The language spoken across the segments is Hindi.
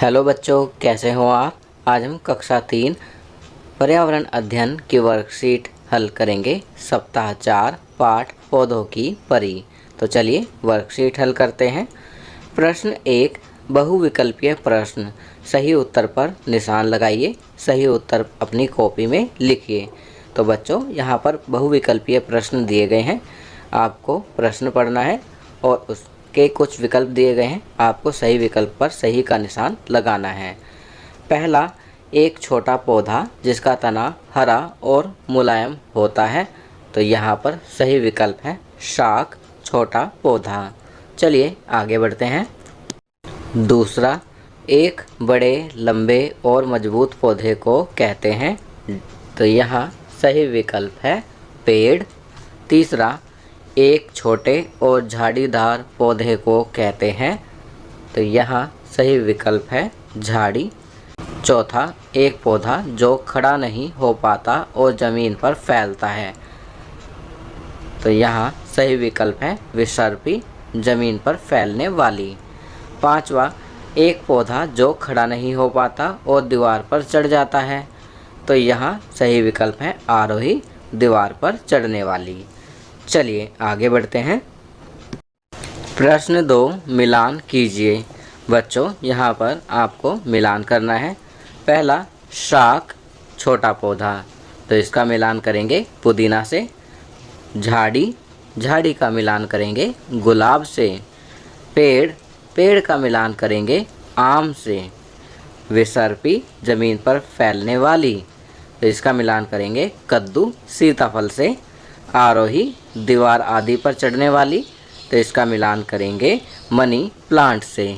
हेलो बच्चों, कैसे हो आप। आज हम कक्षा 3 पर्यावरण अध्ययन की वर्कशीट हल करेंगे। सप्ताह 4 पाठ पौधों की परी। तो चलिए वर्कशीट हल करते हैं। प्रश्न 1, बहुविकल्पीय प्रश्न। सही उत्तर पर निशान लगाइए। सही उत्तर अपनी कॉपी में लिखिए। तो बच्चों, यहाँ पर बहुविकल्पीय प्रश्न दिए गए हैं। आपको प्रश्न पढ़ना है और उसके कुछ विकल्प दिए गए हैं। आपको सही विकल्प पर सही का निशान लगाना है। पहला, एक छोटा पौधा जिसका तना हरा और मुलायम होता है। तो यहाँ पर सही विकल्प है शाक, छोटा पौधा। चलिए आगे बढ़ते हैं। दूसरा, एक बड़े लंबे और मजबूत पौधे को कहते हैं। तो यहाँ सही विकल्प है पेड़। तीसरा, एक छोटे और झाड़ीदार पौधे को कहते हैं। तो यहाँ सही विकल्प है झाड़ी। चौथा, एक पौधा जो खड़ा नहीं हो पाता और ज़मीन पर फैलता है। तो यहाँ सही विकल्प है विसर्पी, ज़मीन पर फैलने वाली। पांचवा, एक पौधा जो खड़ा नहीं हो पाता और दीवार पर चढ़ जाता है। तो यहाँ सही विकल्प है आरोही, दीवार पर चढ़ने वाली। चलिए आगे बढ़ते हैं। प्रश्न 2, मिलान कीजिए। बच्चों, यहाँ पर आपको मिलान करना है। पहला, शाक, छोटा पौधा। तो इसका मिलान करेंगे पुदीना से। झाड़ी, झाड़ी का मिलान करेंगे गुलाब से। पेड़, पेड़ का मिलान करेंगे आम से। विसर्पी, ज़मीन पर फैलने वाली। तो इसका मिलान करेंगे कद्दू, सीताफल से। आरोही, दीवार आदि पर चढ़ने वाली। तो इसका मिलान करेंगे मनी प्लांट से।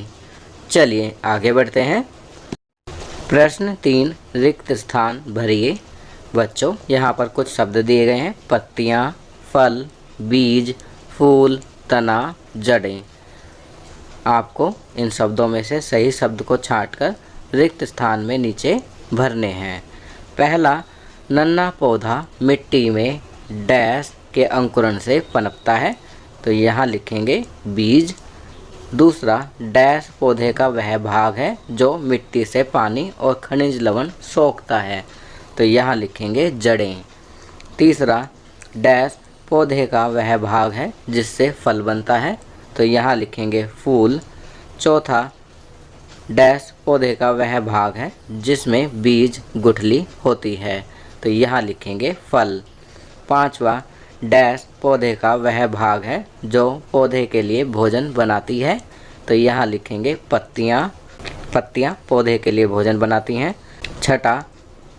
चलिए आगे बढ़ते हैं। प्रश्न 3, रिक्त स्थान भरिए। बच्चों, यहाँ पर कुछ शब्द दिए गए हैं। पत्तियाँ, फल, बीज, फूल, तना, जड़ें। आपको इन शब्दों में से सही शब्द को छांटकर रिक्त स्थान में नीचे भरने हैं। पहला, नन्हा पौधा मिट्टी में डैश के अंकुरण से पनपता है। तो यहाँ लिखेंगे बीज। दूसरा, डैश पौधे का वह भाग है जो मिट्टी से पानी और खनिज लवण सोखता है। तो यहाँ लिखेंगे जड़ें। तीसरा, डैश पौधे का वह भाग है जिससे फल बनता है। तो यहाँ लिखेंगे फूल। चौथा, डैश पौधे का वह भाग है जिसमें बीज गुठली होती है। तो यहाँ लिखेंगे फल। पांचवा, डैश पौधे का वह भाग है जो पौधे के लिए भोजन बनाती है। तो यहाँ लिखेंगे पत्तियाँ, पत्तियाँ पौधे के लिए भोजन बनाती हैं। छठा,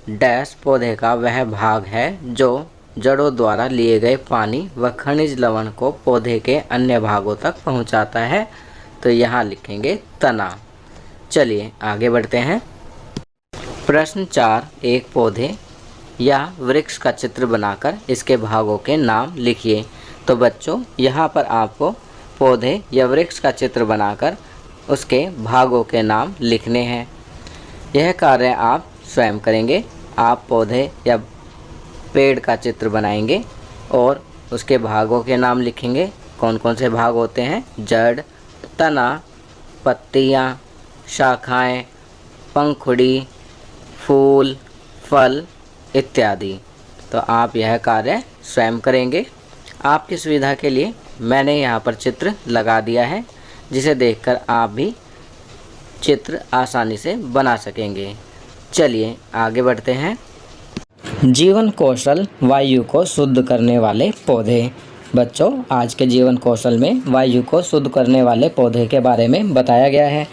डैश पौधे का वह भाग है जो जड़ों द्वारा लिए गए पानी व खनिज लवण को पौधे के अन्य भागों तक पहुँचाता है। तो यहाँ लिखेंगे तना। चलिए आगे बढ़ते हैं। प्रश्न 4, एक पौधे या वृक्ष का चित्र बनाकर इसके भागों के नाम लिखिए। तो बच्चों, यहाँ पर आपको पौधे या वृक्ष का चित्र बनाकर उसके भागों के नाम लिखने हैं। यह कार्य आप स्वयं करेंगे। आप पौधे या पेड़ का चित्र बनाएंगे और उसके भागों के नाम लिखेंगे। कौन कौन से भाग होते हैं? जड़, तना, पत्तियाँ, शाखाएं, पंखुड़ी, फूल, फल इत्यादि। तो आप यह कार्य स्वयं करेंगे। आपकी सुविधा के लिए मैंने यहाँ पर चित्र लगा दिया है, जिसे देखकर आप भी चित्र आसानी से बना सकेंगे। चलिए आगे बढ़ते हैं। जीवन कौशल, वायु को शुद्ध करने वाले पौधे। बच्चों, आज के जीवन कौशल में वायु को शुद्ध करने वाले पौधे के बारे में बताया गया है।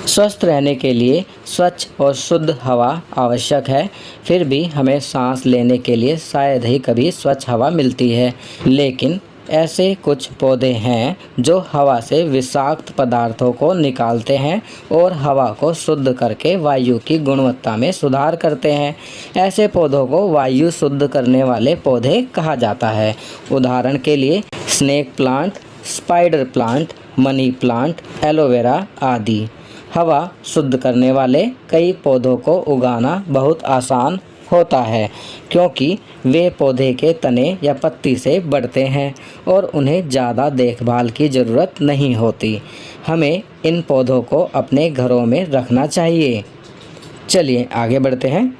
स्वस्थ रहने के लिए स्वच्छ और शुद्ध हवा आवश्यक है। फिर भी हमें सांस लेने के लिए शायद ही कभी स्वच्छ हवा मिलती है। लेकिन ऐसे कुछ पौधे हैं जो हवा से विषाक्त पदार्थों को निकालते हैं और हवा को शुद्ध करके वायु की गुणवत्ता में सुधार करते हैं। ऐसे पौधों को वायु शुद्ध करने वाले पौधे कहा जाता है। उदाहरण के लिए snake plant, spider plant, money plant, aloe vera आदि। हवा शुद्ध करने वाले कई पौधों को उगाना बहुत आसान होता है, क्योंकि वे पौधे के तने या पत्ती से बढ़ते हैं और उन्हें ज़्यादा देखभाल की ज़रूरत नहीं होती। हमें इन पौधों को अपने घरों में रखना चाहिए। चलिए आगे बढ़ते हैं।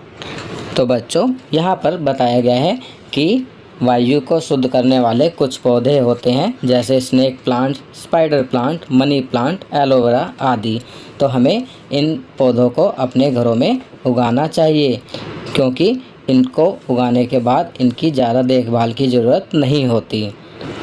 तो बच्चों, यहाँ पर बताया गया है कि वायु को शुद्ध करने वाले कुछ पौधे होते हैं, जैसे snake plant, spider plant, money plant, aloe vera आदि। तो हमें इन पौधों को अपने घरों में उगाना चाहिए, क्योंकि इनको उगाने के बाद इनकी ज़्यादा देखभाल की ज़रूरत नहीं होती।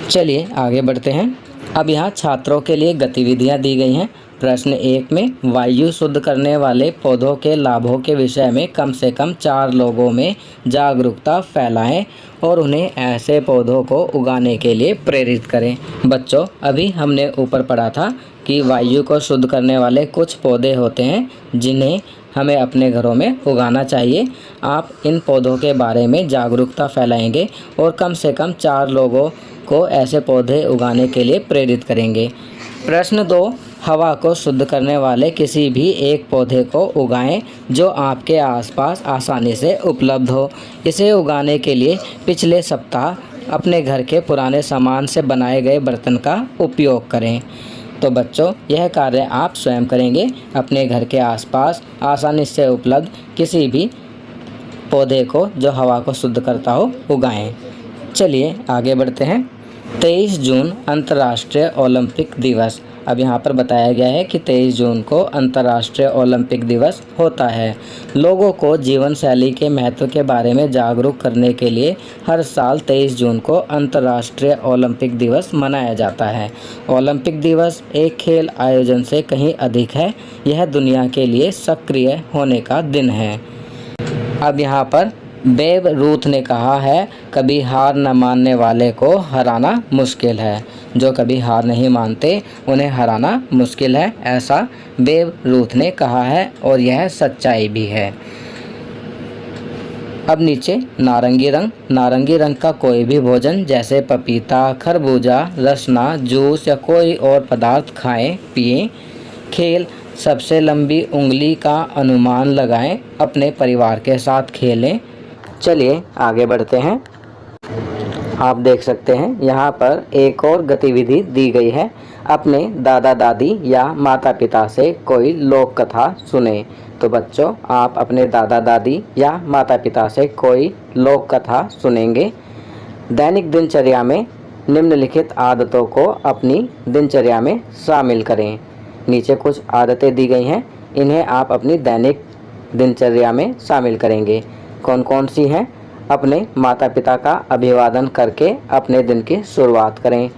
चलिए आगे बढ़ते हैं। अब यहाँ छात्रों के लिए गतिविधियाँ दी गई हैं। प्रश्न 1 में वायु शुद्ध करने वाले पौधों के लाभों के विषय में कम से कम 4 लोगों में जागरूकता फैलाएं और उन्हें ऐसे पौधों को उगाने के लिए प्रेरित करें। बच्चों, अभी हमने ऊपर पढ़ा था कि वायु को शुद्ध करने वाले कुछ पौधे होते हैं जिन्हें हमें अपने घरों में उगाना चाहिए। आप इन पौधों के बारे में जागरूकता फैलाएंगे और कम से कम 4 लोगों को ऐसे पौधे उगाने के लिए प्रेरित करेंगे। प्रश्न 2, हवा को शुद्ध करने वाले किसी भी एक पौधे को उगाएं जो आपके आसपास आसानी से उपलब्ध हो। इसे उगाने के लिए पिछले सप्ताह अपने घर के पुराने सामान से बनाए गए बर्तन का उपयोग करें। तो बच्चों, यह कार्य आप स्वयं करेंगे। अपने घर के आसपास आसानी से उपलब्ध किसी भी पौधे को जो हवा को शुद्ध करता हो उगाएं। चलिए आगे बढ़ते हैं। 23 जून अंतर्राष्ट्रीय ओलंपिक दिवस। अब यहाँ पर बताया गया है कि 23 जून को अंतर्राष्ट्रीय ओलंपिक दिवस होता है। लोगों को जीवन शैली के महत्व के बारे में जागरूक करने के लिए हर साल 23 जून को अंतर्राष्ट्रीय ओलंपिक दिवस मनाया जाता है। ओलंपिक दिवस एक खेल आयोजन से कहीं अधिक है। यह दुनिया के लिए सक्रिय होने का दिन है। अब यहाँ पर बेब रूथ ने कहा है, कभी हार न मानने वाले को हराना मुश्किल है। जो कभी हार नहीं मानते उन्हें हराना मुश्किल है, ऐसा बेब रूथ ने कहा है और यह सच्चाई भी है। अब नीचे नारंगी रंग। नारंगी रंग का कोई भी भोजन जैसे पपीता, खरबूजा, रसना, जूस या कोई और पदार्थ खाएं पिएं। खेल सबसे लंबी उंगली का अनुमान लगाएं। अपने परिवार के साथ खेलें। चलिए आगे बढ़ते हैं। आप देख सकते हैं यहाँ पर एक और गतिविधि दी गई है। अपने दादा दादी या माता पिता से कोई लोक कथा सुने। तो बच्चों, आप अपने दादा दादी या माता पिता से कोई लोक कथा सुनेंगे। दैनिक दिनचर्या में निम्नलिखित आदतों को अपनी दिनचर्या में शामिल करें। नीचे कुछ आदतें दी गई हैं, इन्हें आप अपनी दैनिक दिनचर्या में शामिल करेंगे। कौन कौन सी हैं? अपने माता पिता का अभिवादन करके अपने दिन की शुरुआत करें।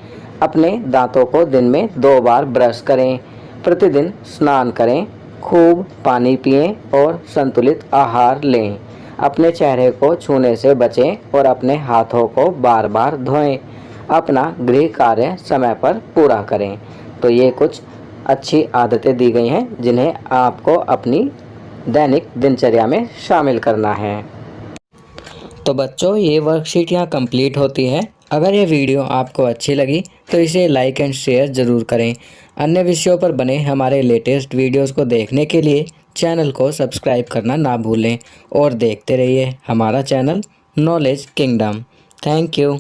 अपने दांतों को दिन में 2 बार ब्रश करें। प्रतिदिन स्नान करें। खूब पानी पिएं और संतुलित आहार लें। अपने चेहरे को छूने से बचें और अपने हाथों को बार बार धोएं। अपना गृह कार्य समय पर पूरा करें। तो ये कुछ अच्छी आदतें दी गई हैं जिन्हें आपको अपनी दैनिक दिनचर्या में शामिल करना है। तो बच्चों, ये वर्कशीट यहाँ कंप्लीट होती है। अगर ये वीडियो आपको अच्छी लगी तो इसे लाइक एंड शेयर ज़रूर करें। अन्य विषयों पर बने हमारे लेटेस्ट वीडियोस को देखने के लिए चैनल को सब्सक्राइब करना ना भूलें और देखते रहिए हमारा channel knowledge kingdom. Thank you.